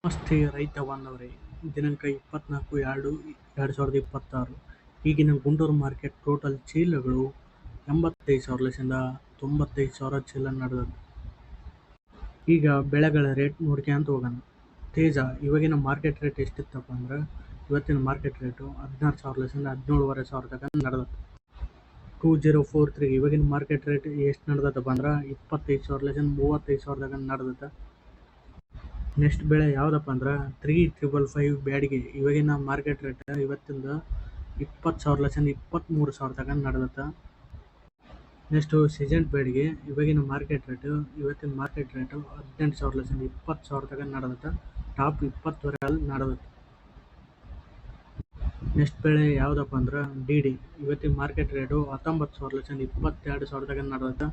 ನಮಸ್ತೆ ರೈತ ಬಾಂಧವರೇ. ದಿನಾಂಕ 24/2/2026. ಈಗಿನ ಗುಂಟೂರು ಮಾರ್ಕೆಟ್ ಟೋಟಲ್ ಚೀಲಗಳು 85,000 95,000 ಚೀಲ ನಡೆದದ್ದು. ಈಗ ಬೆಳೆಗಳ ರೇಟ್ ನೋಡ್ಕೊಂತ ಹೋಗೋಣ. ತೇಜ ಇವಾಗಿನ ಮಾರ್ಕೆಟ್ ರೇಟ್ ಎಷ್ಟಿತ್ತಪ್ಪ ಅಂದ್ರೆ, ಇವತ್ತಿನ ಮಾರ್ಕೆಟ್ ರೇಟು 16,000 17,500 ತನಕ ನಡೆದದ್ದು. 2043 ಇವಾಗಿನ ಮಾರ್ಕೆಟ್ ರೇಟ್ ಎಷ್ಟು ನಡೆದತ್ತಪ್ಪ ಅಂದ್ರೆ 25,000 35,000 ತನಕ ನಡೆದತ್ತ. ನೆಕ್ಸ್ಟ್ ಬೆಳೆ ಯಾವುದಪ್ಪ ಅಂದ್ರೆ 3555 ಬ್ಯಾಡಿಗೆ. ಇವಾಗಿನ ಮಾರ್ಕೆಟ್ ರೇಟ್ ಇವತ್ತಿಂದ 20,000 23,000 ತನಕ ನಡೆದತ್ತ. ನೆಕ್ಸ್ಟು ಸಿಜೆಂಟ್ ಬ್ಯಾಡಿಗೆ. ಇವಾಗಿನ ಮಾರ್ಕೆಟ್ ರೇಟು ಇವತ್ತಿನ ಮಾರ್ಕೆಟ್ ರೇಟು 18,000 20,000 ತನಕ ನಡೆದತ್ತ. ಟಾಪ್ 20 ನಡೆದತ್ತ. ನೆಕ್ಸ್ಟ್ ಬೆಳೆ ಯಾವುದಪ್ಪ ಅಂದ್ರೆ ಡಿ ಇವತ್ತಿನ ಮಾರ್ಕೆಟ್ ರೇಟು 19,000 22,000 ತನಕ ನಡೆದತ್ತ.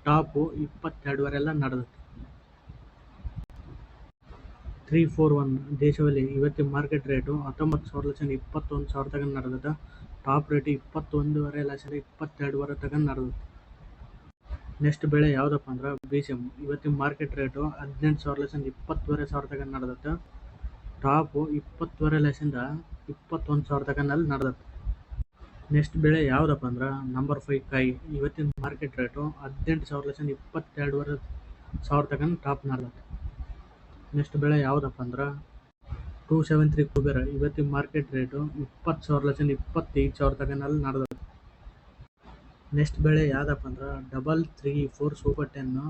ಟಾಪು 22 ನಡೆದತ್ತ. 341 ದೇಶವಲ್ಲಿ ಇವತ್ತಿನ ಮಾರ್ಕೆಟ್ ರೇಟು 19,000 21,000 ತನಕ ನಡೆದತ್ತ. ಟಾಪ್ ರೇಟ್ 21,500 22 ತನಕ ನಡೆದತ್ತ. ನೆಕ್ಸ್ಟ್ ಬೆಳೆ ಯಾವುದಪ್ಪ ಅಂದ್ರೆ BCM ಇವತ್ತಿನ ಮಾರ್ಕೆಟ್ ರೇಟು 18,000 22,000 ತನಕ ನಡೆದತ್ತ. ಟಾಪು 22,000 21,000 ತನಕ ನಡೆದತ್ತ. ನೆಕ್ಸ್ಟ್ ಬೆಳೆ ಯಾವುದಪ್ಪ ಅಂದ್ರೆ ನಂಬರ್ 5 ಕಾಯಿ. ಇವತ್ತಿನ ಮಾರ್ಕೆಟ್ ರೇಟು 18,000 22,500 ತನಕ ಟಾಪ್ ನಡೆದತ್ತ. ನೆಕ್ಸ್ಟ್ ಬೆಳೆ ಯಾವುದಪ್ಪ ಅಂದ್ರೆ 273 ಕುಬೇರ. ಇವತ್ತಿನ ಮಾರ್ಕೆಟ್ ರೇಟು 20,000 25,000 ತನಕ ನಡೆದತ್ತ. ನೆಕ್ಸ್ಟ್ ಬೆಳೆ ಯಾವುದಪ್ಪ ಅಂದ್ರೆ 334 ಸೂಪರ್ 10.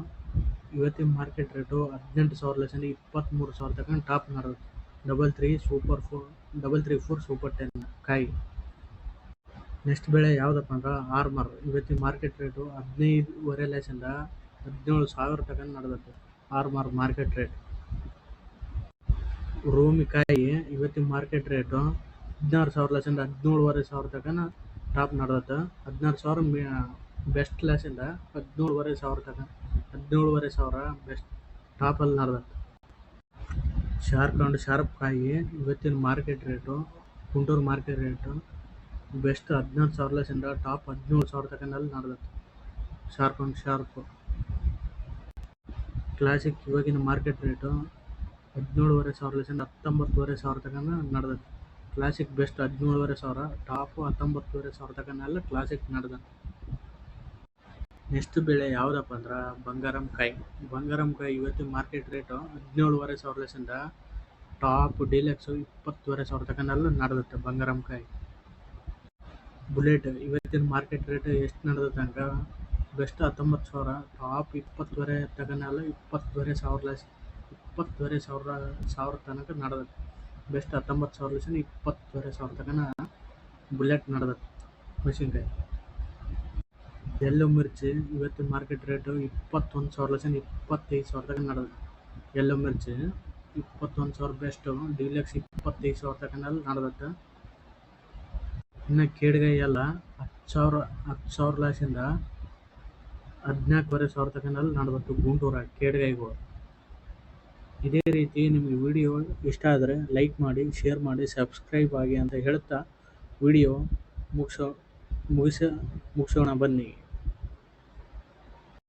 ಇವತ್ತಿನ ಮಾರ್ಕೆಟ್ ರೇಟು 18,000 23,000 ತನಕ ಟಾಪ್ ನಡೆದತ್ತ. 334 ಸೂಪರ್ 10 ಕಾಯಿ. ನೆಕ್ಸ್ಟ್ ಬೆಳೆ ಯಾವುದಪ್ಪ ಅಂದ್ರೆ ಆರ್ಮರ್. ಇವತ್ತಿನ ಮಾರ್ಕೆಟ್ ರೇಟು 15,500 17,000 ತನಕ ನಡೆದತ್ತ. ಆರ್ಮರ್ ಮಾರ್ಕೆಟ್ ರೇಟ್. ರೂಮಿಕಾಯಿ ಇವತ್ತಿನ ಮಾರ್ಕೆಟ್ ರೇಟು 16,000 17,500 ತನಕ ಟಾಪ್ ನಡೆದತ್ತ. 16,000 ಬೆಸ್ಟ್ ಲೆಸ್ಸಿಂದ 17,500 ತನಕ 17,500 ಬೆಸ್ಟ್ ಟಾಪಲ್ಲಿ ನಡೆದತ್ತ. ಶಾರ್ಪ್ ಕಾಯಿ ಇವತ್ತಿನ market rate Guntur market rate best 16,000 top 17,000 ತನಕ ನಡೆದತ್ತ. ಶಾರ್ಪ್ ಕ್ಲಾಸಿಕ್ ಇವಾಗಿನ ಮಾರ್ಕೆಟ್ ರೇಟು 17,500 19,500 ತನಕ ನಡೆದತ್ತ. ಕ್ಲಾಸಿಕ್ ಬೆಸ್ಟ್ 17,500 ಟಾಪು 19,500 ತನಕ ಕ್ಲಾಸಿಕ್ ನಡೆದತ್ತ. ನೆಕ್ಸ್ಟ್ ಬೆಳೆ ಯಾವುದಪ್ಪ ಅಂದ್ರೆ ಬಂಗಾರಂ ಕಾಯಿ ಇವತ್ತಿನ ಮಾರ್ಕೆಟ್ ರೇಟು 17,500 ಟಾಪ್ ಡಿಲೆಕ್ಸು 20,500 ತನಕ ನಡೆದತ್ತ. ಬಂಗಾರಂ ಕಾಯಿ. ಬುಲೆಟ್ ಇವತ್ತಿನ ಮಾರ್ಕೆಟ್ ರೇಟ್ ಎಷ್ಟು ನಡೆದತ್ತ ಅಂದ್ರೆ ಬೆಸ್ಟ್ 19,000 ಟಾಪ್ 20,000 ತನಕ 20,000 ತನಕ ನಡೆದತ್ತ. ಬೆಸ್ಟ್ 19,000 20,000 ತನಕ ಬುಲೆಟ್ ನಡೆದತ್ತ. ಮೆಣಸಿನ್ಕಾಯಿ. ಯೆಲ್ಲೋ ಮಿರ್ಚಿ ಇವತ್ತಿನ ಮಾರ್ಕೆಟ್ ರೇಟು 21,000 25,000 ತನಕ ನಡೆದತ್ತ. ಯೆಲ್ಲೋ ಮಿರ್ಚಿ 21,000 ಬೆಸ್ಟು ಡಿಲೆಕ್ಸ್ 25,000 ತನಕ ನಡೆದತ್ತ. ಇನ್ನು ಕೇಡ್ಗಾಯಿ ಎಲ್ಲ 10,000 14,500 ತನಕ ನಡೆದತ್ತು ಗುಂಟೂರ ಕೇಡ್ಗಾಯಿಗಳು. ಇದೇ ರೀತಿ ನಿಮಗೆ ವಿಡಿಯೋ ಇಷ್ಟ ಆದರೆ ಲೈಕ್ ಮಾಡಿ, ಶೇರ್ ಮಾಡಿ, ಸಬ್ಸ್ಕ್ರೈಬ್ ಆಗಿ ಅಂತ ಹೇಳ್ತಾ ವಿಡಿಯೋ ಮುಗಿಸೋಣ ಬನ್ನಿ.